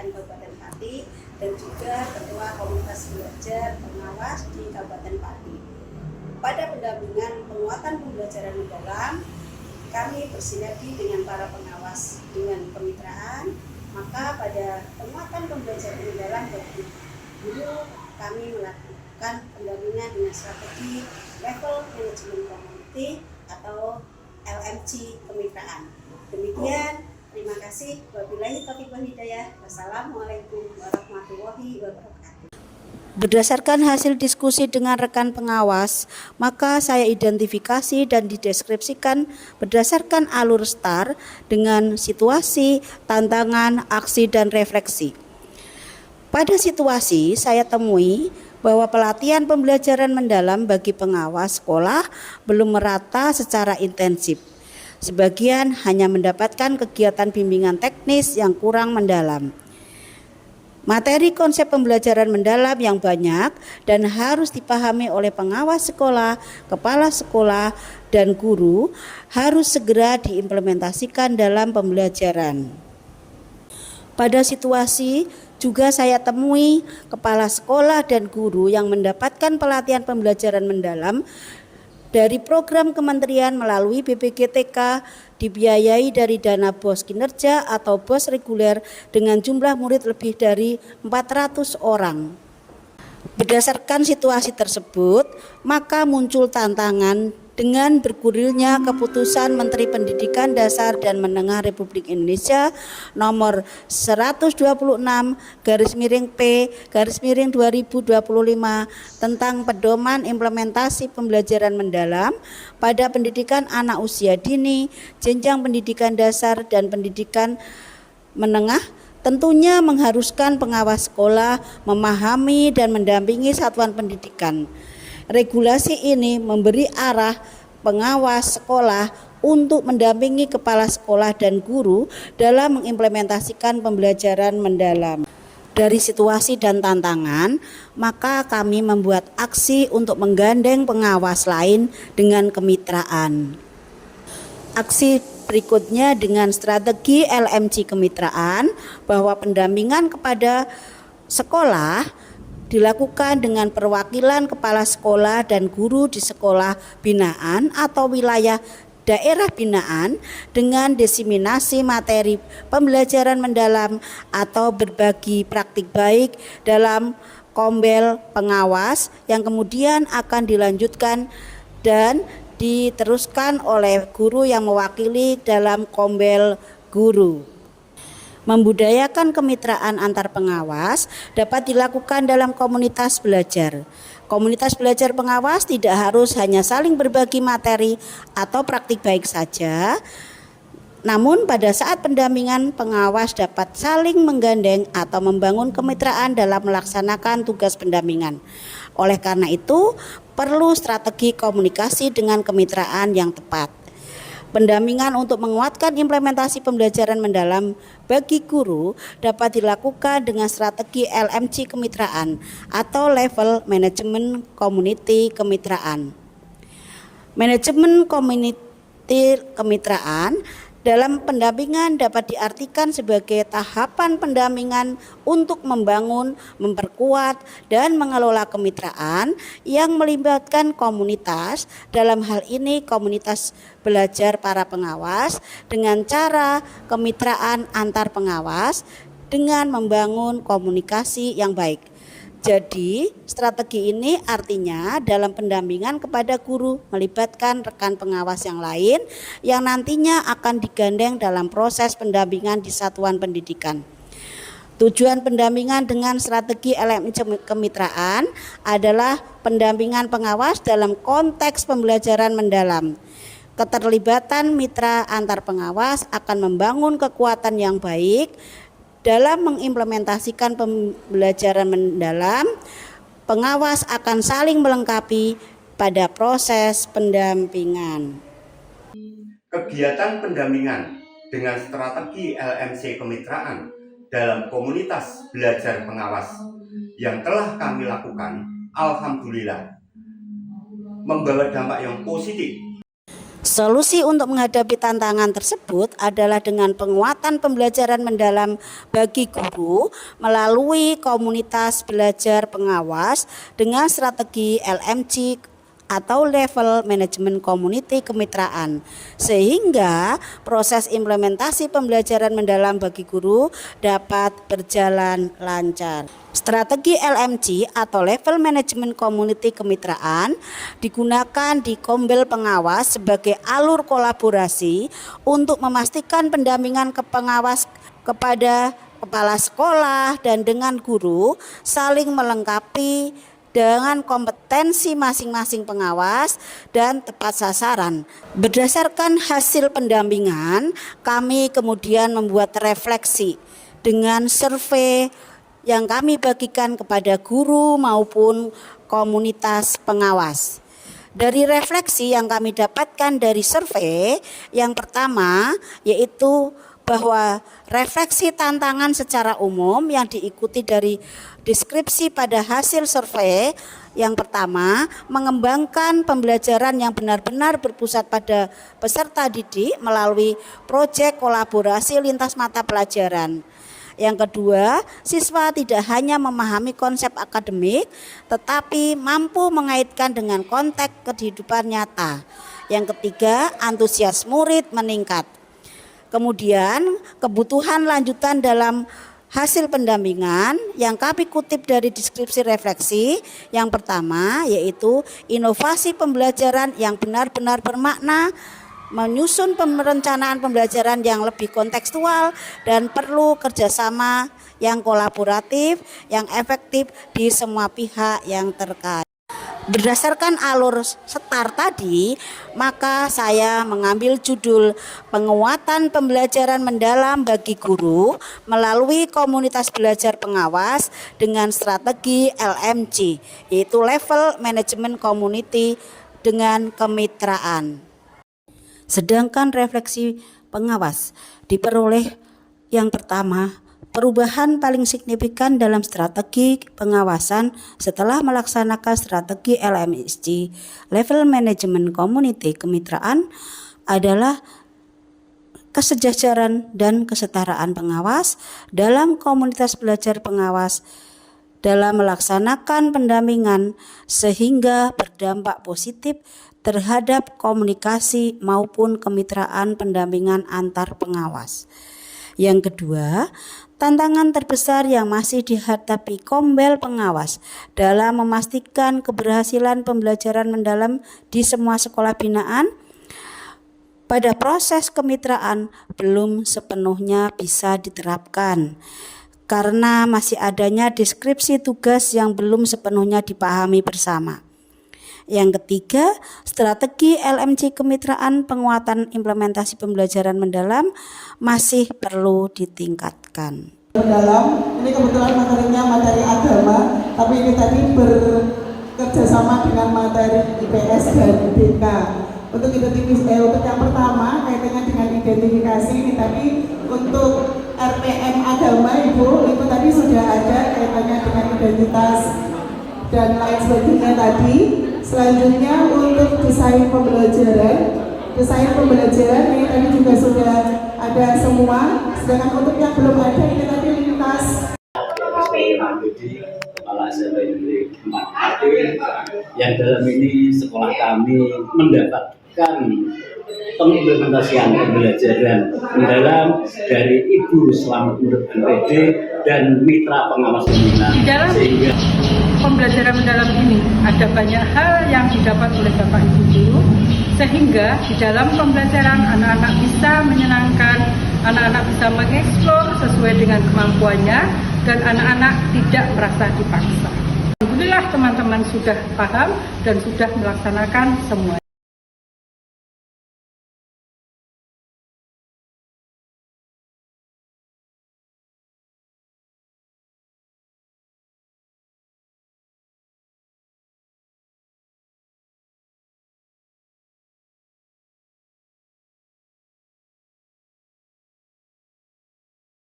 Kebudayaan Kabupaten Pati dan juga Ketua Komunitas Belajar Pengawas di Kabupaten Pati. Pada pendampingan penguatan pembelajaran mendalam, kami bersinergi dengan para pengawas dengan kemitraan. Maka pada penguatan pembelajaran mendalam bagi guru, kami melakukan pendampingan dengan strategi level manajemen community atau LMC kemitraan. Demikian, terima kasih. Wabillahi taufiq wal hidayah. Wassalamualaikum warahmatullahi wabarakatuh. Berdasarkan hasil diskusi dengan rekan pengawas, maka saya identifikasi dan dideskripsikan berdasarkan alur STAR dengan situasi, tantangan, aksi, dan refleksi. Pada situasi, saya temui bahwa pelatihan pembelajaran mendalam bagi pengawas sekolah belum merata secara intensif. Sebagian hanya mendapatkan kegiatan bimbingan teknis yang kurang mendalam. Materi konsep pembelajaran mendalam yang banyak dan harus dipahami oleh pengawas sekolah, kepala sekolah, dan guru harus segera diimplementasikan dalam pembelajaran. Pada situasi juga saya temui kepala sekolah dan guru yang mendapatkan pelatihan pembelajaran mendalam dari program kementerian melalui BPGTK dibiayai dari dana BOS kinerja atau BOS reguler dengan jumlah murid lebih dari 400 orang. Berdasarkan situasi tersebut, maka muncul tantangan dengan bergulirnya keputusan Menteri Pendidikan Dasar dan Menengah Republik Indonesia nomor 126/P/2025 tentang pedoman implementasi pembelajaran mendalam pada pendidikan anak usia dini, jenjang pendidikan dasar dan pendidikan menengah. Tentunya mengharuskan pengawas sekolah memahami dan mendampingi satuan pendidikan. Regulasi ini memberi arah pengawas sekolah untuk mendampingi kepala sekolah dan guru dalam mengimplementasikan pembelajaran mendalam. Dari situasi dan tantangan, maka kami membuat aksi untuk menggandeng pengawas lain dengan kemitraan. Aksi berikutnya dengan strategi LMC kemitraan, bahwa pendampingan kepada sekolah dilakukan dengan perwakilan kepala sekolah dan guru di sekolah binaan atau wilayah daerah binaan dengan diseminasi materi pembelajaran mendalam atau berbagi praktik baik dalam kombel pengawas yang kemudian akan dilanjutkan dan diteruskan oleh guru yang mewakili dalam kombel guru. Membudayakan kemitraan antar pengawas dapat dilakukan dalam komunitas belajar. Komunitas belajar pengawas tidak harus hanya saling berbagi materi atau praktik baik saja, namun pada saat pendampingan pengawas dapat saling menggandeng atau membangun kemitraan dalam melaksanakan tugas pendampingan. Oleh karena itu, perlu strategi komunikasi dengan kemitraan yang tepat. Pendampingan untuk menguatkan implementasi pembelajaran mendalam bagi guru dapat dilakukan dengan strategi LMC kemitraan atau level manajemen community kemitraan. Manajemen community kemitraan dalam pendampingan dapat diartikan sebagai tahapan pendampingan untuk membangun, memperkuat, dan mengelola kemitraan yang melibatkan komunitas, dalam hal ini komunitas belajar para pengawas, dengan cara kemitraan antar pengawas dengan membangun komunikasi yang baik. Jadi, strategi ini artinya dalam pendampingan kepada guru melibatkan rekan pengawas yang lain yang nantinya akan digandeng dalam proses pendampingan di satuan pendidikan. Tujuan pendampingan dengan strategi LMC kemitraan adalah pendampingan pengawas dalam konteks pembelajaran mendalam. Keterlibatan mitra antar pengawas akan membangun kekuatan yang baik dalam mengimplementasikan pembelajaran mendalam. Pengawas akan saling melengkapi pada proses pendampingan. Kegiatan pendampingan dengan strategi LMC kemitraan dalam komunitas belajar pengawas yang telah kami lakukan, alhamdulillah, membawa dampak yang positif. Solusi untuk menghadapi tantangan tersebut adalah dengan penguatan pembelajaran mendalam bagi guru melalui komunitas belajar pengawas dengan strategi LMC atau Level Management Community Kemitraan, sehingga proses implementasi pembelajaran mendalam bagi guru dapat berjalan lancar. Strategi LMC atau Level Management Community Kemitraan digunakan di Kombel Pengawas sebagai alur kolaborasi untuk memastikan pendampingan ke pengawas kepada kepala sekolah dan dengan guru saling melengkapi dengan kompetensi masing-masing pengawas dan tepat sasaran. Berdasarkan hasil pendampingan, kami kemudian membuat refleksi dengan survei yang kami bagikan kepada guru maupun komunitas pengawas. Dari refleksi yang kami dapatkan dari survei, yang pertama yaitu bahwa refleksi tantangan secara umum yang diikuti dari deskripsi pada hasil survei. Yang pertama, mengembangkan pembelajaran yang benar-benar berpusat pada peserta didik melalui proyek kolaborasi lintas mata pelajaran. Yang kedua, siswa tidak hanya memahami konsep akademik, tetapi mampu mengaitkan dengan konteks kehidupan nyata. Yang ketiga, antusias murid meningkat. Kemudian kebutuhan lanjutan dalam hasil pendampingan yang kami kutip dari deskripsi refleksi, yang pertama yaitu inovasi pembelajaran yang benar-benar bermakna, menyusun perencanaan pembelajaran yang lebih kontekstual dan perlu kerjasama yang kolaboratif, yang efektif di semua pihak yang terkait. Berdasarkan alur STAR tadi, maka saya mengambil judul penguatan pembelajaran mendalam bagi guru melalui komunitas belajar pengawas dengan strategi LMC, yaitu Level Management Community dengan kemitraan. Sedangkan refleksi pengawas diperoleh yang pertama, perubahan paling signifikan dalam strategi pengawasan setelah melaksanakan strategi LMC Level Management Community Kemitraan adalah kesejajaran dan kesetaraan pengawas dalam komunitas belajar pengawas dalam melaksanakan pendampingan sehingga berdampak positif terhadap komunikasi maupun kemitraan pendampingan antar pengawas. Yang kedua, tantangan terbesar yang masih dihadapi Kombel Pengawas dalam memastikan keberhasilan pembelajaran mendalam di semua sekolah binaan pada proses kemitraan belum sepenuhnya bisa diterapkan karena masih adanya deskripsi tugas yang belum sepenuhnya dipahami bersama. Yang ketiga, strategi LMC kemitraan penguatan implementasi pembelajaran mendalam masih perlu ditingkatkan. Mendalam, ini kebetulan materinya materi agama, tapi ini tadi bekerjasama dengan materi IPS dan BK. Untuk yang pertama kaitannya dengan identifikasi ini tadi untuk RPM agama Ibu, itu tadi sudah ada kaitannya dengan identitas dan lain sebagainya tadi. Selanjutnya untuk desain pembelajaran ini tadi juga sudah ada semua. Sedangkan untuk yang belum ada ini tadi lintas. Kepala SMP 4 yang dalam ini sekolah kami mendapatkan pengimplementasian pembelajaran mendalam dari Ibu Selamat Murid NPD dan mitra pengawas pembinaan. Di dalam pembelajaran mendalam ini ada banyak hal yang didapat oleh Bapak Ibu guru, sehingga di dalam pembelajaran anak-anak bisa menyenangkan, anak-anak bisa mengeksplor sesuai dengan kemampuannya, dan anak-anak tidak merasa dipaksa. Alhamdulillah teman-teman sudah paham dan sudah melaksanakan semua.